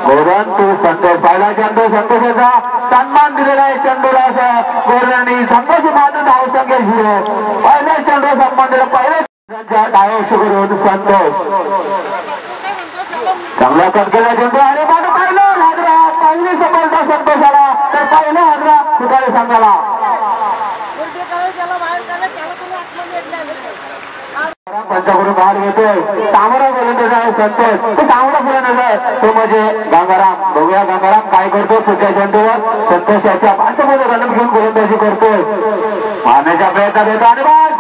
गोरन to Santosh पहिला चेंडू संतोषाचा सन्मान दिलेला आहे. चेंडूला गोरणी संतोष मात्र धावसंख्या 0. पहिला चेंडू सन्मान दिला. पहिल्या डायरेक्ट करून संतोष चांगला कट केला चेंडू आणि मात्र पहिला हादरा. पहिली सफलता संतोषाला तर पहिला हादरा तुकाळे संघाला. पंचाकडून बाहेर घेतोय. तांबडा गोलंदाज आहे संतोष. तो तांबडा फुलंदाज आहे तो म्हणजे गंगाराम. बघूया गंगाराम काय करतो. पुढच्या चेंडूवर संतोष याच्या पाठीमध्ये रन घेऊन गोलंदाजी करतोय. मारण्याचा प्रयत्न देतो आणि बाद.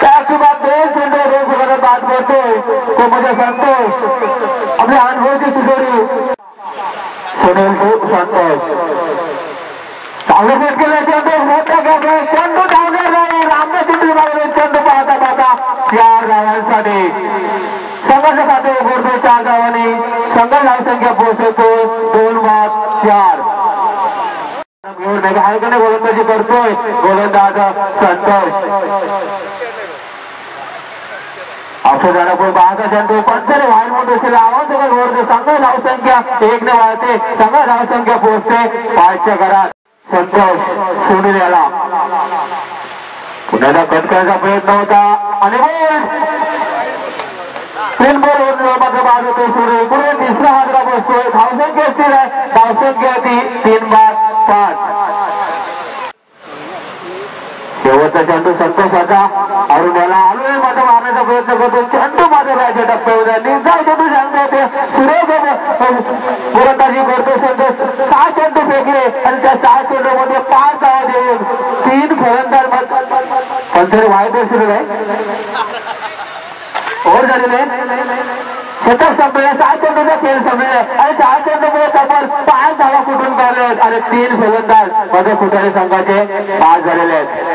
त्यासोबत 2 चेंडू 2 फुलंदाज बाद करतोय तो म्हणजे संतोष. आपल्या अनुभवाची सुजोरी सुनील टू संतोष. चांगलं फेक केलं चेंडू. मोठ्या गॅपवर चेंडू धावणार नाही. रामदास चेंडू लागले. चेंडू पाहता पाहता 4 धावांसाठी संघाच्या खाते उघडतो. 4 धावांनी संघ धावसंख्या पोहोचवतो 2-4. घेऊन गोलंदाजी करतोय गोलंदाज संतोष. औषध जाण्यापूर्वी पाहता चेंडू पंचने वाईट मोठे आवाज वरते. संघ धावसंख्या 1 ने वाढते. संघ धावसंख्या पोहोचते 5च्या घरात. संतोष सोडून याला पुन्हा कट करायचा प्रयत्न होता आणि तीन बॉल मात्र बाद होतो. सूर्य पुढे तिसरा हादरा बसतोय. धावसंख्या स्थिर आहे. धावसंख्या ती 3-5. शेवटचा चेंडू संतोषाचा अरुण याला आलोय मात्र मारण्याचा प्रयत्न करतो. चेंडू मात्र राहायच्या टप्प्यावर निर्धार चेंडू सांगतो ते सुरेख गोलंदाजी करतो संतोष. 6 चेंडू फेकले आणि त्या 6 चेंडू मध्ये 5 धावा देऊन 3 फलंदाज पंचने वाईट सुरू आहे. ओव्हर झालेले शतक संपले. 6 चेंडूचा खेळ संपले आणि 6 चेंडूमुळे तब्बल 5 धावा कुठून काढले आणि 3 फलंदाज मध्ये कुठे संघाचे 5 झालेले आहेत.